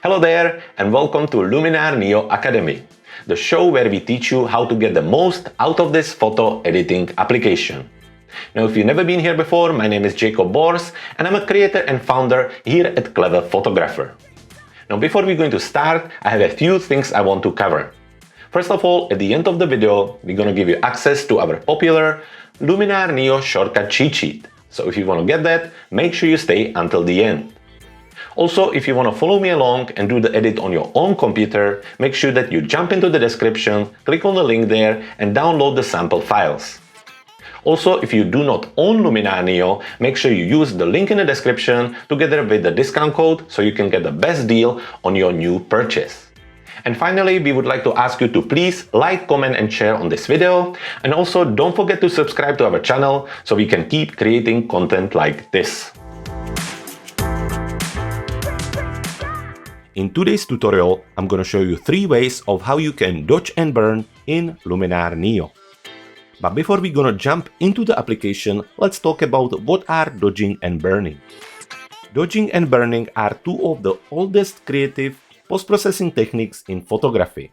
Hello there and welcome to Luminar NEO Academy, the show where we teach you how to get the most out of this photo editing application. Now, if you've never been here before, my name is Jakub and I'm a creator and founder here at Clever Photographer. Now, before we're going to start, I have a few things I want to cover. First of all, at the end of the video, we're going to give you access to our popular Luminar NEO shortcut cheat sheet. So if you want to get that, make sure you stay until the end. Also, if you want to follow me along and do the edit on your own computer, make sure that you jump into the description, click on the link there and download the sample files. Also, if you do not own Luminar NEO, make sure you use the link in the description together with the discount code so you can get the best deal on your new purchase. And finally, we would like to ask you to please like, comment and share on this video. And also don't forget to subscribe to our channel so we can keep creating content like this. In today's tutorial, I'm going to show you 3 ways of how you can dodge and burn in Luminar NEO. But before we're going to jump into the application, let's talk about what are dodging and burning. Dodging and burning are 2 of the oldest creative post-processing techniques in photography.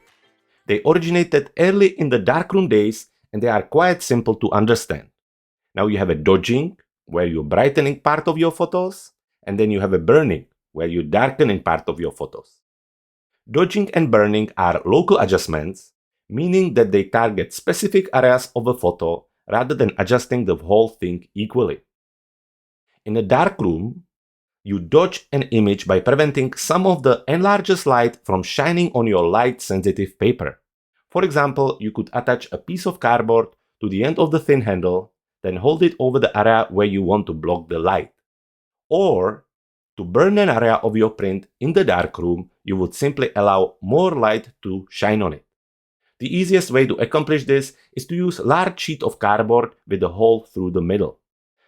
They originated early in the darkroom days and they are quite simple to understand. Now you have a dodging, where you're brightening part of your photos, and then you have a burning, where you darken part of your photos. Dodging and burning are local adjustments, meaning that they target specific areas of a photo rather than adjusting the whole thing equally. In a darkroom, you dodge an image by preventing some of the enlarged light from shining on your light-sensitive paper. For example, you could attach a piece of cardboard to the end of the thin handle, then hold it over the area where you want to block the light. Or, to burn an area of your print in the darkroom, you would simply allow more light to shine on it. The easiest way to accomplish this is to use a large sheet of cardboard with a hole through the middle.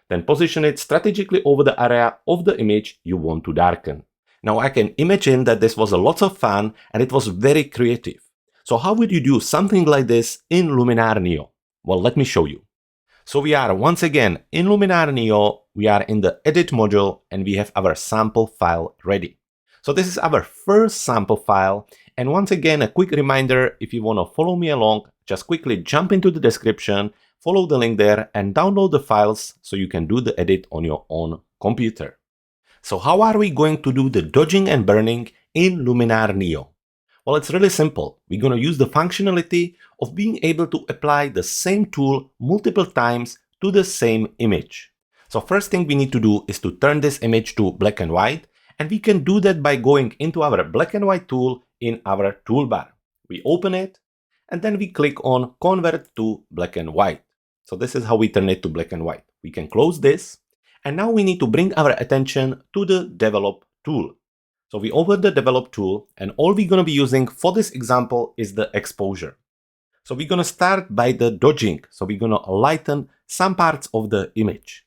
Then position it strategically over the area of the image you want to darken. Now I can imagine that this was a lot of fun and it was very creative. So how would you do something like this in Luminar NEO? Well, let me show you. So we are once again in Luminar NEO, we are in the edit module and we have our sample file ready. So this is our first sample file, and once again a quick reminder, if you want to follow me along, just quickly jump into the description, follow the link there and download the files so you can do the edit on your own computer. So how are we going to do the dodging and burning in Luminar NEO? Well, it's really simple. We're going to use the functionality of being able to apply the same tool multiple times to the same image. So first thing we need to do is to turn this image to black and white, and we can do that by going into our black and white tool in our toolbar. We open it and then we click on Convert to Black and White. So this is how we turn it to black and white. We can close this and now we need to bring our attention to the Develop tool. So we open the Develop tool and all we're going to be using for this example is the exposure. So we're going to start by the dodging. So we're going to lighten some parts of the image.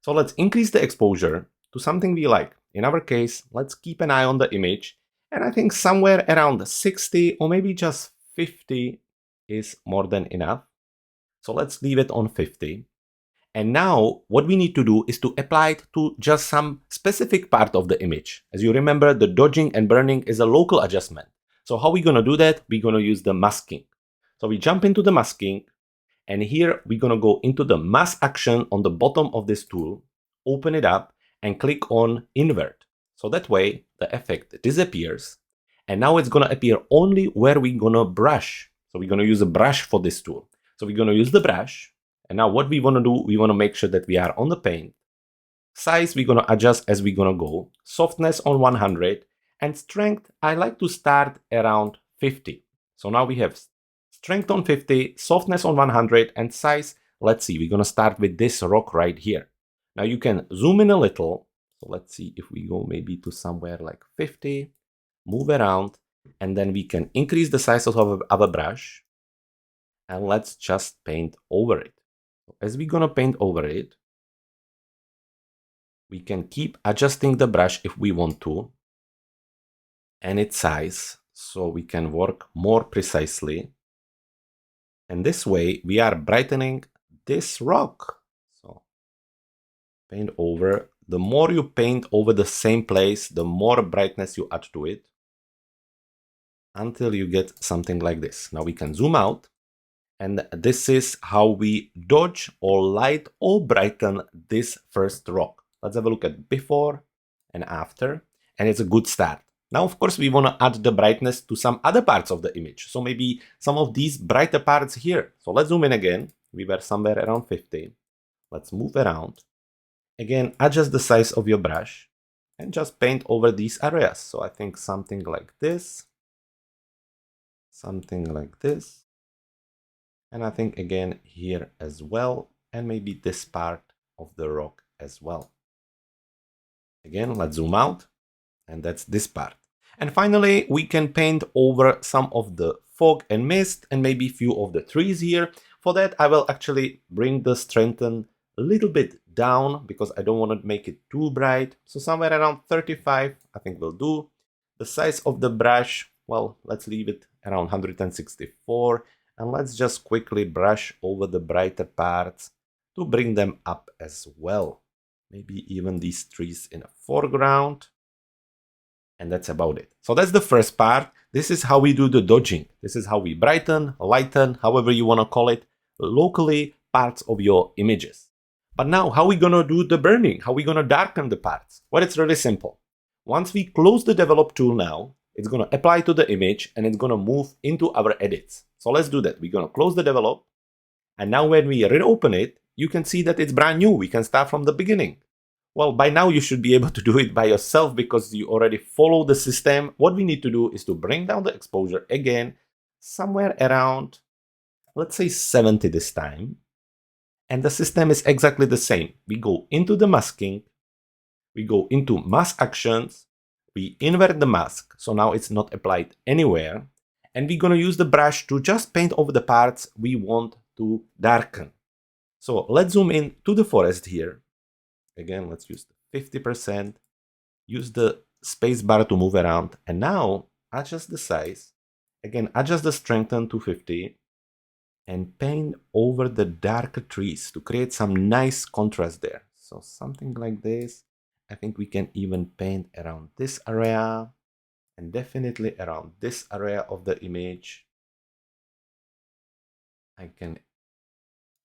So let's increase the exposure to something we like. In our case, let's keep an eye on the image. And I think somewhere around 60 or maybe just 50 is more than enough. So let's leave it on 50. And now what we need to do is to apply it to just some specific part of the image. As you remember, the dodging and burning is a local adjustment. So how are we going to do that? We're going to use the masking. So we jump into the masking and here we're going to go into the mask action on the bottom of this tool, open it up and click on invert. So that way the effect disappears and now it's going to appear only where we're going to brush. So we're going to use a brush for this tool. So we're going to use the brush. And now what we want to do, we want to make sure that we are on the paint. Size, we're going to adjust as we're going to go. Softness on 100. And strength, I like to start around 50. So now we have strength on 50, softness on 100, and size. Let's see, we're going to start with this rock right here. Now you can zoom in a little. So let's see if we go maybe to somewhere like 50, move around, and then we can increase the size of our brush. And let's just paint over it. As we're going to paint over it, we can keep adjusting the brush if we want to and its size so we can work more precisely. And this way we are brightening this rock. So paint over. The more you paint over the same place, the more brightness you add to it. until you get something like this. Now we can zoom out, and this is how we dodge or light or brighten this first rock. Let's have a look at before and after, and it's a good start. Now, of course, we want to add the brightness to some other parts of the image. So maybe some of these brighter parts here. So let's zoom in again. We were somewhere around 50. Let's move around. Again, adjust the size of your brush and just paint over these areas. So I think something like this, something like this. And I think again here as well, and maybe this part of the rock as well. Again, let's zoom out, and that's this part. And finally, we can paint over some of the fog and mist and maybe a few of the trees here. For that, I will actually bring the strengthen a little bit down because I don't want to make it too bright. So somewhere around 35, I think will do. The size of the brush, well, let's leave it around 164. And let's just quickly brush over the brighter parts to bring them up as well. Maybe even these trees in the foreground. And that's about it. So that's the first part. This is how we do the dodging. This is how we brighten, lighten, however you want to call it, locally parts of your images. But now, how are we going to do the burning? How are we going to darken the parts? Well, it's really simple. Once we close the develop tool now, it's going to apply to the image and it's going to move into our edits. So let's do that. We're going to close the develop. And now when we reopen it, you can see that it's brand new. We can start from the beginning. Well, by now you should be able to do it by yourself because you already follow the system. What we need to do is to bring down the exposure again, somewhere around, let's say 70 this time. And the system is exactly the same. We go into the masking, we go into mask actions, we invert the mask, so now it's not applied anywhere. And we're going to use the brush to just paint over the parts we want to darken. So let's zoom in to the forest here. Again, let's use the 50%, use the space bar to move around, and now adjust the size. Again, adjust the strengthen to 50 and paint over the darker trees to create some nice contrast there. So something like this. I think we can even paint around this area and definitely around this area of the image. I can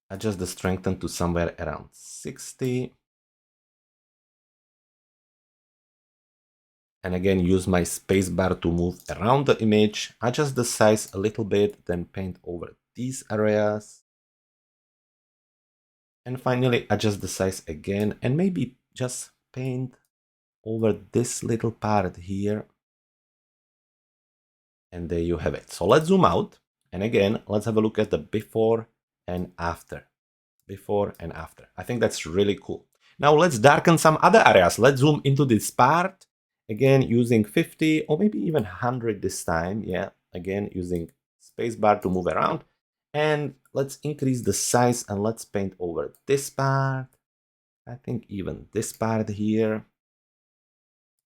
adjust the strengthen to somewhere around 60. And again, use my spacebar to move around the image, adjust the size a little bit, then paint over these areas. And finally, adjust the size again, and maybe just paint over this little part here. And there you have it. So let's zoom out. And again, let's have a look at the before and after. Before and after. I think that's really cool. Now let's darken some other areas. Let's zoom into this part. Again, using 50 or maybe even 100 this time. Yeah, again, using spacebar to move around. And let's increase the size and let's paint over this part. I think even this part here.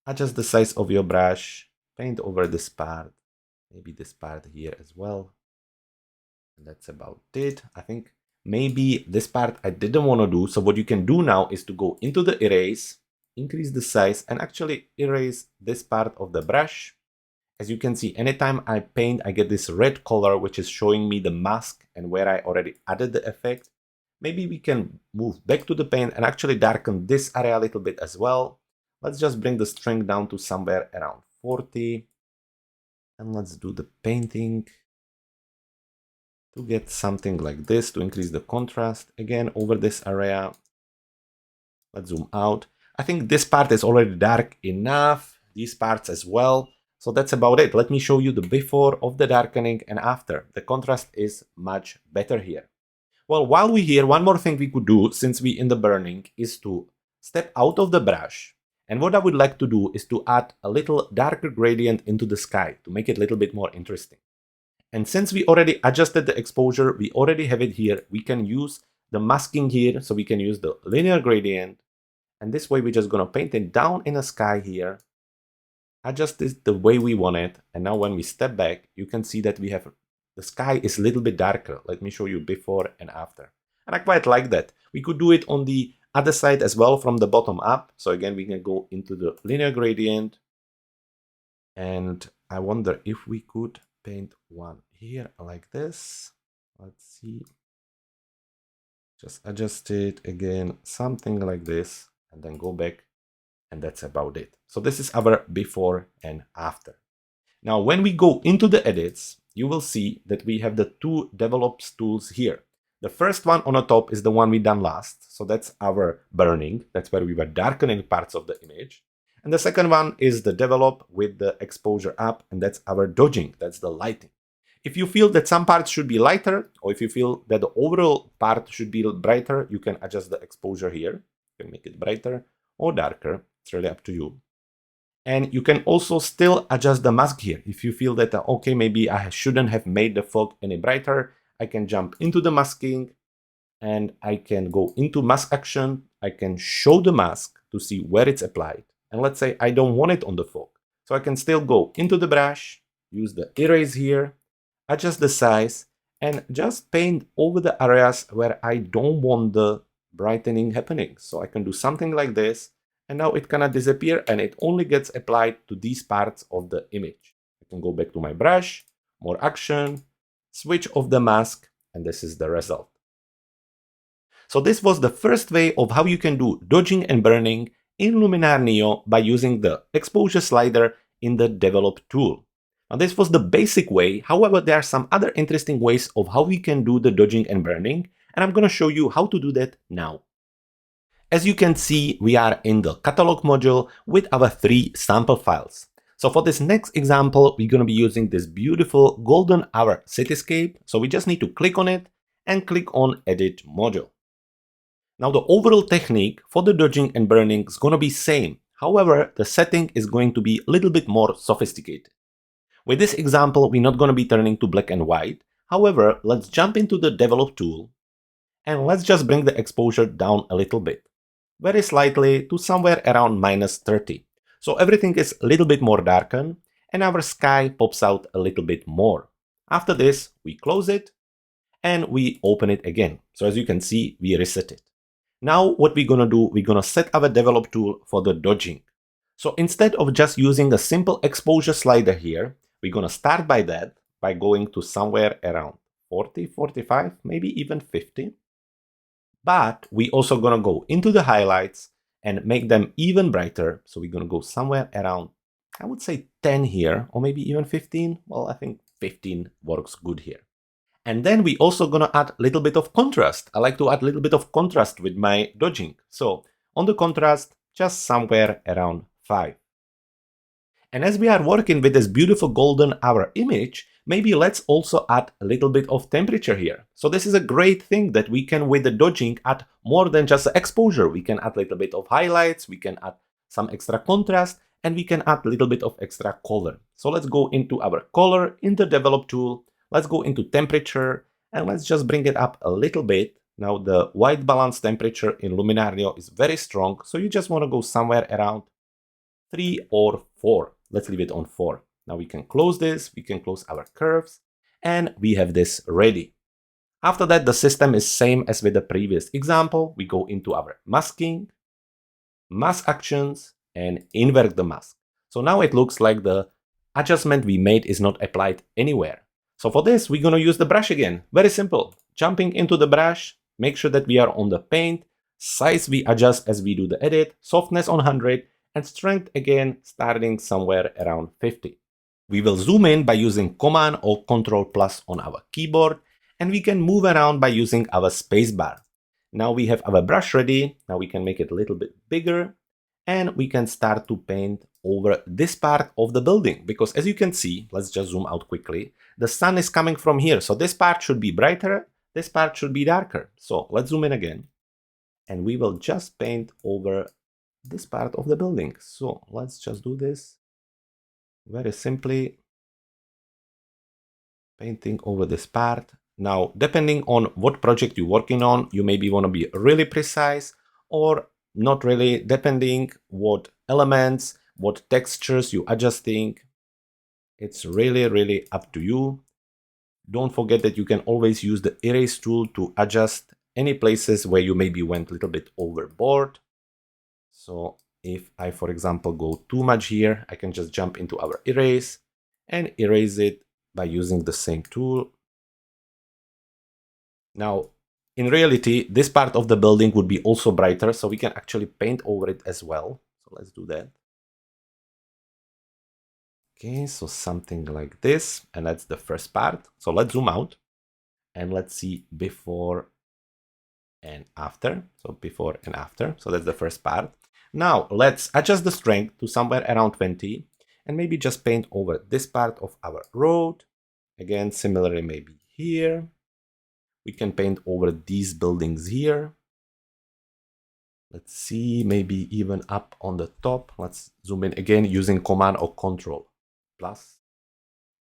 Adjust the size of your brush. Paint over this part. Maybe this part here as well. And that's about it. I think maybe this part I didn't want to do. So what you can do now is to go into the erase, increase the size, and actually erase this part of the brush. As you can see, anytime I paint, I get this red color, which is showing me the mask and where I already added the effect. Maybe we can move back to the paint and actually darken this area a little bit as well. Let's just bring the strength down to somewhere around 40. And let's do the painting to get something like this to increase the contrast. Again, over this area. Let's zoom out. I think this part is already dark enough. These parts as well. So that's about it. Let me show you the before of the darkening and after. The contrast is much better here. Well, while we're here, one more thing we could do since we're in the burning is to step out of the brush. And what I would like to do is to add a little darker gradient into the sky to make it a little bit more interesting. And since we already adjusted the exposure, we already have it here, we can use the masking here. So we can use the linear gradient. And this way we're just going to paint it down in the sky here. Adjust this the way we want it. And now when we step back, you can see that we have the sky is a little bit darker. Let me show you before and after. And I quite like that. We could do it on the other side as well from the bottom up. So again, we can go into the linear gradient and I wonder if we could paint one here like this. Let's see. Just adjust it again, something like this, and then go back, and that's about it. So this is our before and after. Now, when we go into the edits, you will see that we have the two develops tools here. The first one on the top is the one we done last. So that's our burning. That's where we were darkening parts of the image. And the second one is the develop with the exposure up, and that's our dodging. That's the lighting. If you feel that some parts should be lighter, or if you feel that the overall part should be brighter, you can adjust the exposure here. You can make it brighter or darker. It's really up to you. And you can also still adjust the mask here. If you feel that, okay, maybe I shouldn't have made the fog any brighter, I can jump into the masking and I can go into mask action. I can show the mask to see where it's applied. And let's say I don't want it on the fog. So I can still go into the brush, use the erase here, adjust the size, and just paint over the areas where I don't want the brightening happening. So I can do something like this, and now it cannot disappear, and it only gets applied to these parts of the image. I can go back to my brush, more action, switch off the mask, and this is the result. So this was the first way of how you can do dodging and burning in Luminar NEO by using the exposure slider in the develop tool. Now this was the basic way. However, there are some other interesting ways of how we can do the dodging and burning, and I'm going to show you how to do that now. As you can see, we are in the catalog module with our 3 sample files. So for this next example, we're going to be using this beautiful golden hour cityscape. So we just need to click on it and click on edit module. Now the overall technique for the dodging and burning is going to be same. However, the setting is going to be a little bit more sophisticated. With this example, we're not going to be turning to black and white. However, let's jump into the develop tool and let's just bring the exposure down a little bit, very slightly to somewhere around -30. So everything is a little bit more darkened and our sky pops out a little bit more. After this, we close it and we open it again. So as you can see, we reset it. Now what we're going to do, we're going to set our develop tool for the dodging. So instead of just using a simple exposure slider here, we're going to start by that by going to somewhere around 40, 45, maybe even 50. But we also going to go into the highlights and make them even brighter. So we're going to go somewhere around, I would say 10 here, or maybe even 15. Well, I think 15 works good here. And then we also going to add a little bit of contrast. I like to add a little bit of contrast with my dodging. So on the contrast, just somewhere around 5. And as we are working with this beautiful golden hour image, maybe let's also add a little bit of temperature here. So this is a great thing that we can, with the dodging, add more than just exposure. We can add a little bit of highlights, we can add some extra contrast, and we can add a little bit of extra color. So let's go into our color in the develop tool. Let's go into temperature and let's just bring it up a little bit. Now the white balance temperature in Luminar NEO is very strong. So you just want to go somewhere around 3 or 4. Let's leave it on 4. Now we can close this, we can close our curves, and we have this ready. After that, the system is same as with the previous example. We go into our masking, mask actions, and invert the mask. So now it looks like the adjustment we made is not applied anywhere. So for this, we're going to use the brush again. Very simple. Jumping into the brush, make sure that we are on the paint, size we adjust as we do the edit, softness on 100, and strength again starting somewhere around 50. We will zoom in by using Command or Control plus on our keyboard, and we can move around by using our spacebar. Now we have our brush ready. Now we can make it a little bit bigger, and we can start to paint over this part of the building, because as you can see, let's just zoom out quickly, the sun is coming from here. So this part should be brighter, this part should be darker. So let's zoom in again, and we will just paint over this part of the building. So let's just do this very simply, painting over this part. Now, depending on what project you're working on, you maybe want to be really precise or not really, depending what elements, what textures you're adjusting. It's really up to you. Don't forget that you can always use the erase tool to adjust any places where you maybe went a little bit overboard. So if I, for example, go too much here, I can just jump into our erase and erase it by using the same tool. Now, in reality, this part of the building would be also brighter, so we can actually paint over it as well. So let's do that. Okay, so something like this, and that's the first part. So let's zoom out and let's see before and after. So before and after. So that's the first part. Now let's adjust the strength to somewhere around 20 and maybe just paint over this part of our road. Again, similarly, maybe here. We can paint over these buildings here. Let's see, maybe even up on the top. Let's zoom in again using Command or Control plus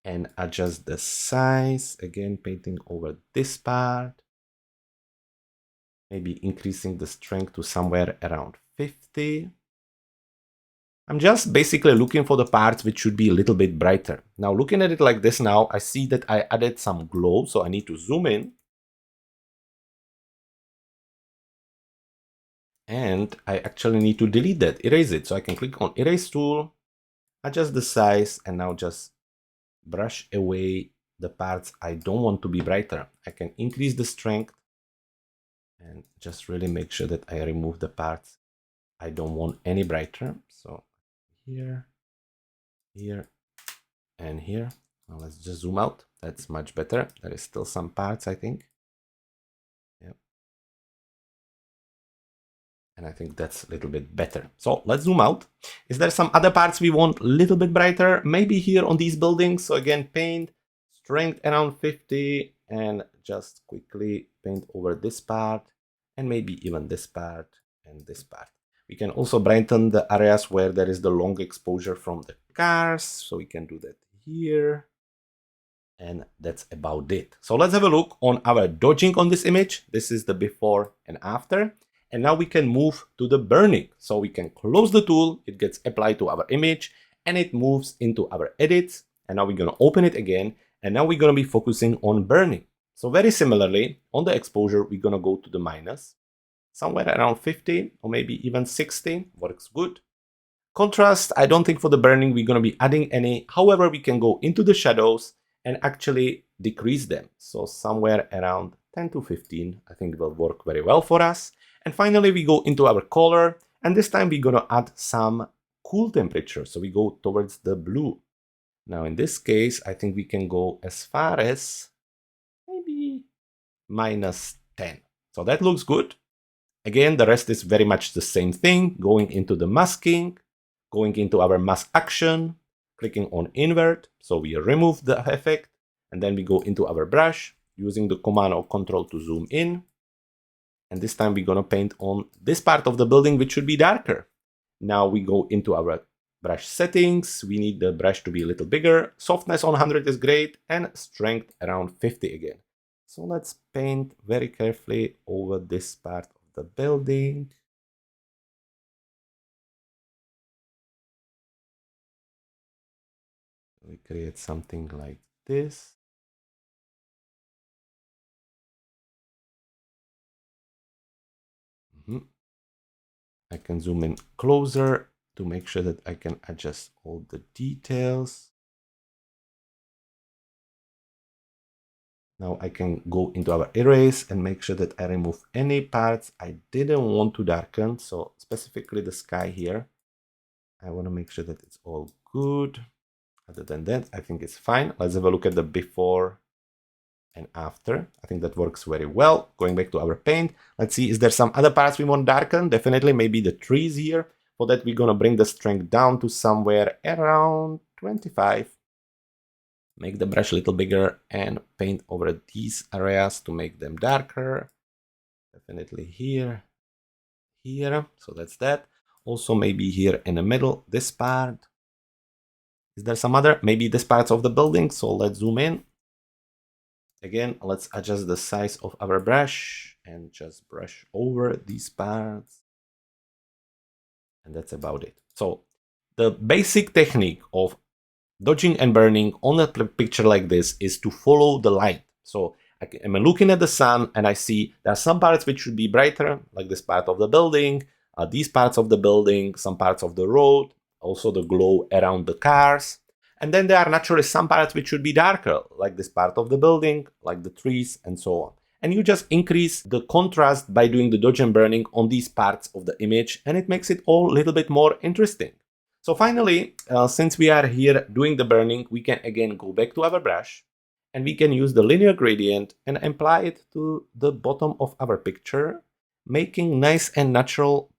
and adjust the size. Again, painting over this part. Maybe increasing the strength to somewhere around 50. I'm just basically looking for the parts which should be a little bit brighter. Now, looking at it like this now, I see that I added some glow, so I need to zoom in. And I actually need to delete that, erase it. So I can click on Erase tool, adjust the size, and now just brush away the parts I don't want to be brighter. I can increase the strength and just really make sure that I remove the parts I don't want any brighter. So here, here, and here. Now let's just zoom out. That's much better. There is still some parts, I think. Yep. And I think that's a little bit better. So let's zoom out. Is there some other parts we want a little bit brighter? Maybe here on these buildings. So again, paint, strength around 50, and just quickly paint over this part, and maybe even this part and this part. We can also brighten the areas where there is the long exposure from the cars. So we can do that here. And that's about it. So let's have a look on our dodging on this image. This is the before and after. And now we can move to the burning. So we can close the tool, it gets applied to our image, and it moves into our edits. And now we're going to open it again. And now we're going to be focusing on burning. So very similarly, on the exposure, we're going to go to the minus. Somewhere around 50 or maybe even 60 works good. Contrast, I don't think for the burning we're going to be adding any. However, we can go into the shadows and actually decrease them. So somewhere around 10 to 15, I think will work very well for us. And finally, we go into our color, and this time we're going to add some cool temperature. So we go towards the blue. Now in this case, I think we can go as far as maybe minus 10. So that looks good. Again, the rest is very much the same thing, going into the masking, going into our mask action, clicking on invert, so we remove the effect, and then we go into our brush, using the Command or Control to zoom in. And this time we're going to paint on this part of the building, which should be darker. Now we go into our brush settings. We need the brush to be a little bigger. Softness on 100 is great, and strength around 50 again. So let's paint very carefully over this part of the building. We create something like this. I can zoom in closer to make sure that I can adjust all the details. Now I can go into our erase and make sure that I remove any parts I didn't want to darken. So specifically the sky here, I want to make sure that it's all good. Other than that, I think it's fine. Let's have a look at the before and after. I think that works very well. Going back to our paint, let's see, is there some other parts we want darken? Definitely maybe the trees here. For that, we're going to bring the strength down to somewhere around 25. Make the brush a little bigger and paint over these areas to make them darker. Definitely here, here. So that's that. Also maybe here in the middle, this part. Is there some other? Maybe this parts of the building. So let's zoom in. Again, let's adjust the size of our brush and just brush over these parts. And that's about it. So the basic technique of dodging and burning on a picture like this is to follow the light. So I'm looking at the sun and I see there are some parts which should be brighter, like this part of the building, these parts of the building, some parts of the road, also the glow around the cars. And then there are naturally some parts which should be darker, like this part of the building, like the trees, and so on. And you just increase the contrast by doing the dodge and burning on these parts of the image, and it makes it all a little bit more interesting. So finally, since we are here doing the burning, we can again go back to our brush, and we can use the linear gradient and apply it to the bottom of our picture, making nice and natural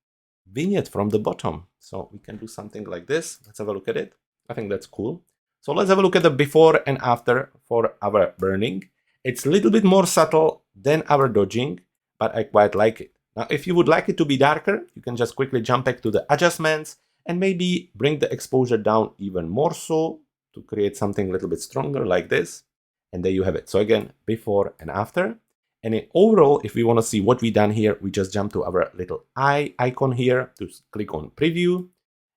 vignette from the bottom. So we can do something like this. Let's have a look at it. I think that's cool. So let's have a look at the before and after for our burning. It's a little bit more subtle than our dodging, but I quite like it. Now, if you would like it to be darker, you can just quickly jump back to the adjustments and maybe bring the exposure down even more so to create something a little bit stronger like this. And there you have it. So again, before and after. And in overall, if we want to see what we done here, we just jump to our little eye icon here to click on preview.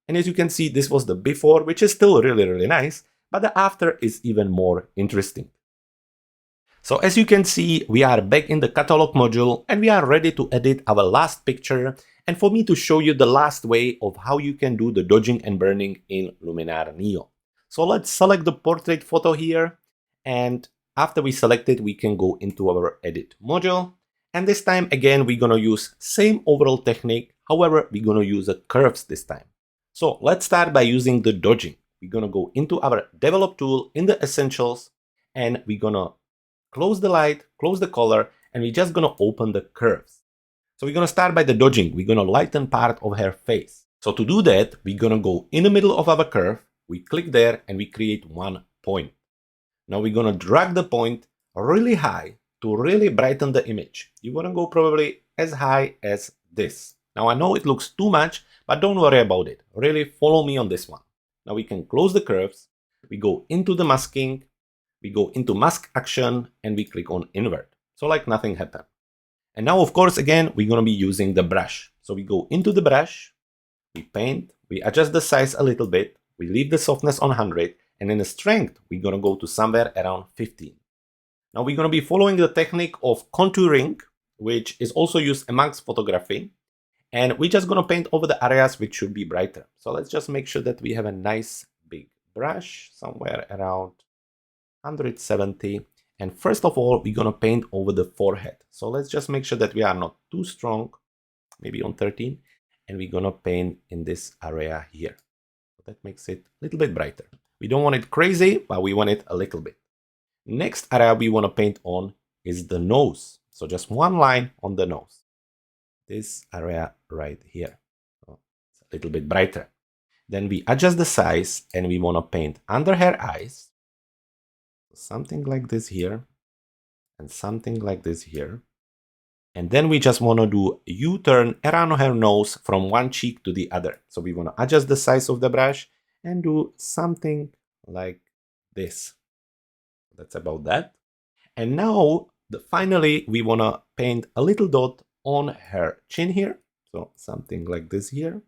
And as you can see, this was the before, which is still really, really nice, but the after is even more interesting. So as you can see, we are back in the catalog module and we are ready to edit our last picture and for me to show you the last way of how you can do the dodging and burning in Luminar NEO. So let's select the portrait photo here, and after we select it, we can go into our edit module. And this time again, we're gonna use same overall technique. However, we're gonna use the curves this time. So let's start by using the dodging. We're gonna go into our develop tool in the essentials, and we're gonna close the light, close the color, and we're just gonna open the curves. So we're gonna start by the dodging. We're gonna lighten part of her face. So to do that, we're gonna go in the middle of our curve, we click there and we create one point. Now we're gonna drag the point really high to really brighten the image. You wanna go probably as high as this. Now I know it looks too much, but don't worry about it. Really follow me on this one. Now we can close the curves, we go into the masking, we go into mask action, and we click on invert. So like nothing happened. And now of course again, we're gonna be using the brush. So we go into the brush, we paint, we adjust the size a little bit, we leave the softness on 100, and in the strength, we're gonna go to somewhere around 15. Now we're gonna be following the technique of contouring, which is also used amongst photography. And we're just gonna paint over the areas which should be brighter. So let's just make sure that we have a nice big brush, somewhere around 170. And first of all, we're gonna paint over the forehead. So let's just make sure that we are not too strong, maybe on 13. And we're gonna paint in this area here. So that makes it a little bit brighter. We don't want it crazy, but we want it a little bit. Next area we wanna paint on is the nose. So just one line on the nose. This area right here. So it's a little bit brighter. Then we adjust the size and we want to paint under her eyes. Something like this here and something like this here. And then we just want to do a U-turn around her nose from one cheek to the other. So we want to adjust the size of the brush and do something like this. That's about that. And now finally we want to paint a little dot on her chin here, so something like this here,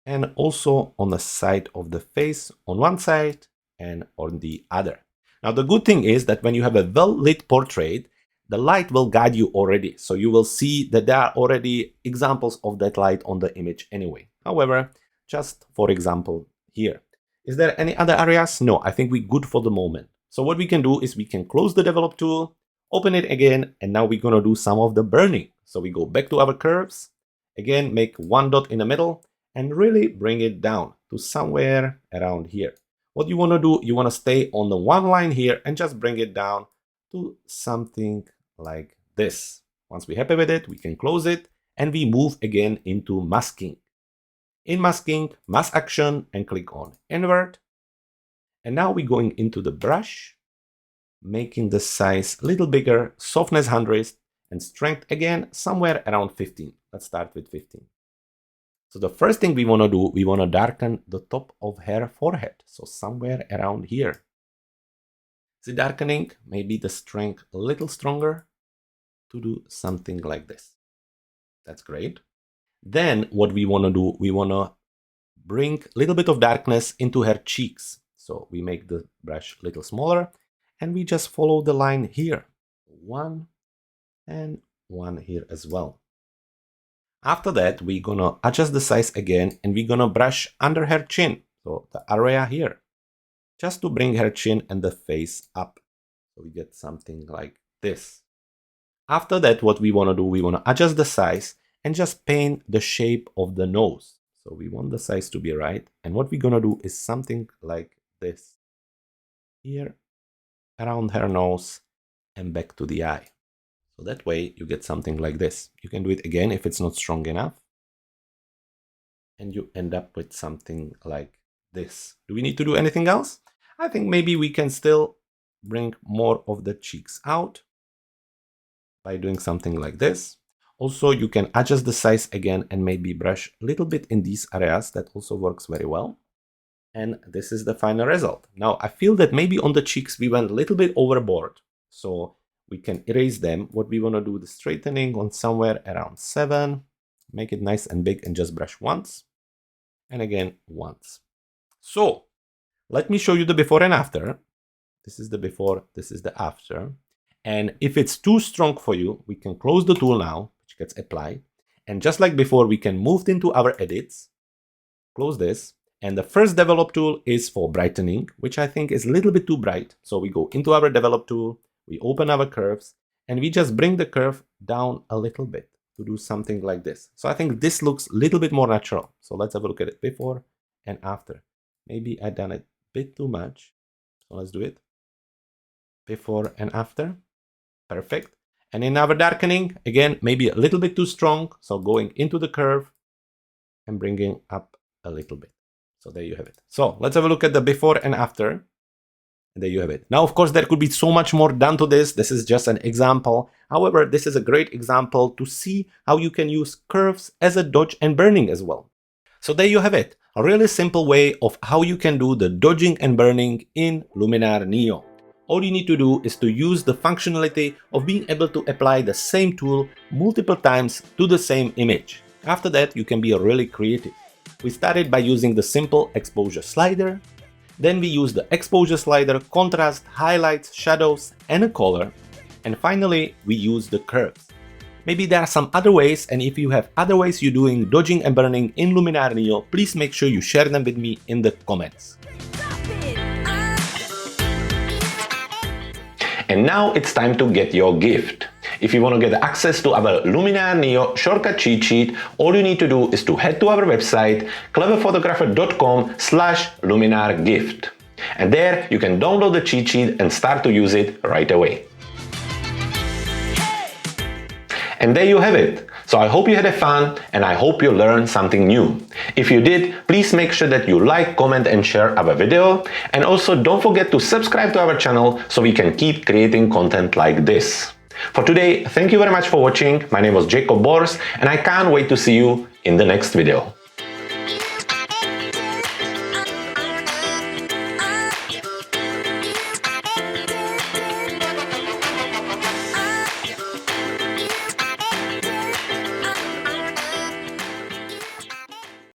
and also on the side of the face on one side and on the other. Now the good thing is that when you have a well lit portrait, the light will guide you already, so you will see that there are already examples of that light on the image anyway. However, just for example here, is there any other areas? No, I think we're good for the moment. So what we can do is we can close the develop tool, open it again, and now we're gonna do some of the burning. So we go back to our curves, again make one dot in the middle, and really bring it down to somewhere around here. What you wanna do, you wanna stay on the one line here and just bring it down to something like this. Once we're happy with it, we can close it, and we move again into masking. In masking, mask action, and click on invert. And now we're going into the brush, making the size a little bigger, softness 100, and strength again somewhere around 15. Let's start with 15. So the first thing we want to do, we want to darken the top of her forehead. So somewhere around here. The darkening, maybe the strength a little stronger to do something like this. That's great. Then what we want to do, we want to bring a little bit of darkness into her cheeks. So we make the brush a little smaller, and we just follow the line here. One and one here as well. After that, we're gonna adjust the size again, and we're gonna brush under her chin. so the area here, just to bring her chin and the face up. So we get something like this. After that, what we want to do, we want to adjust the size and just paint the shape of the nose. So we want the size to be right. And what we're going to do is something like this. Here, around her nose and back to the eye. So that way you get something like this. You can do it again if it's not strong enough. And you end up with something like this. Do we need to do anything else? I think maybe we can still bring more of the cheeks out by doing something like this. Also, you can adjust the size again and maybe brush a little bit in these areas. That also works very well. And this is the final result. Now, I feel that maybe on the cheeks we went a little bit overboard. So we can erase them. What we want to do, the straightening on somewhere around 7. Make it nice and big and just brush once. And again, once. So let me show you the before and after. This is the before, this is the after. And if it's too strong for you, we can close the tool now, which gets applied. And just like before, we can move into our edits, close this. And the first develop tool is for brightening, which I think is a little bit too bright. So we go into our develop tool, we open our curves, and we just bring the curve down a little bit to do something like this. So I think this looks a little bit more natural. So let's have a look at it before and after. Maybe I done it a bit too much. So let's do it. Before and after. Perfect. And in our darkening, again, maybe a little bit too strong. So going into the curve and bringing up a little bit. So there you have it. So let's have a look at the before and after. And there you have it. Now, of course, there could be so much more done to this. This is just an example. However, this is a great example to see how you can use curves as a dodge and burning as well. So there you have it. A really simple way of how you can do the dodging and burning in Luminar NEO. All you need to do is to use the functionality of being able to apply the same tool multiple times to the same image. After that, you can be really creative. We started by using the simple exposure slider. Then we use the exposure slider, contrast, highlights, shadows, and a color. And finally, we use the curves. Maybe there are some other ways, and if you have other ways you're doing dodging and burning in Luminar NEO, please make sure you share them with me in the comments. And now it's time to get your gift. If you want to get access to our Luminar NEO shortcut cheat sheet, all you need to do is to head to our website cleverphotographer.com/luminargift. And there you can download the cheat sheet and start to use it right away. And there you have it. So I hope you had fun and I hope you learned something new. If you did, please make sure that you like, comment and share our video. And also don't forget to subscribe to our channel so we can keep creating content like this. For today, thank you very much for watching. My name was Jakub and I can't wait to see you in the next video.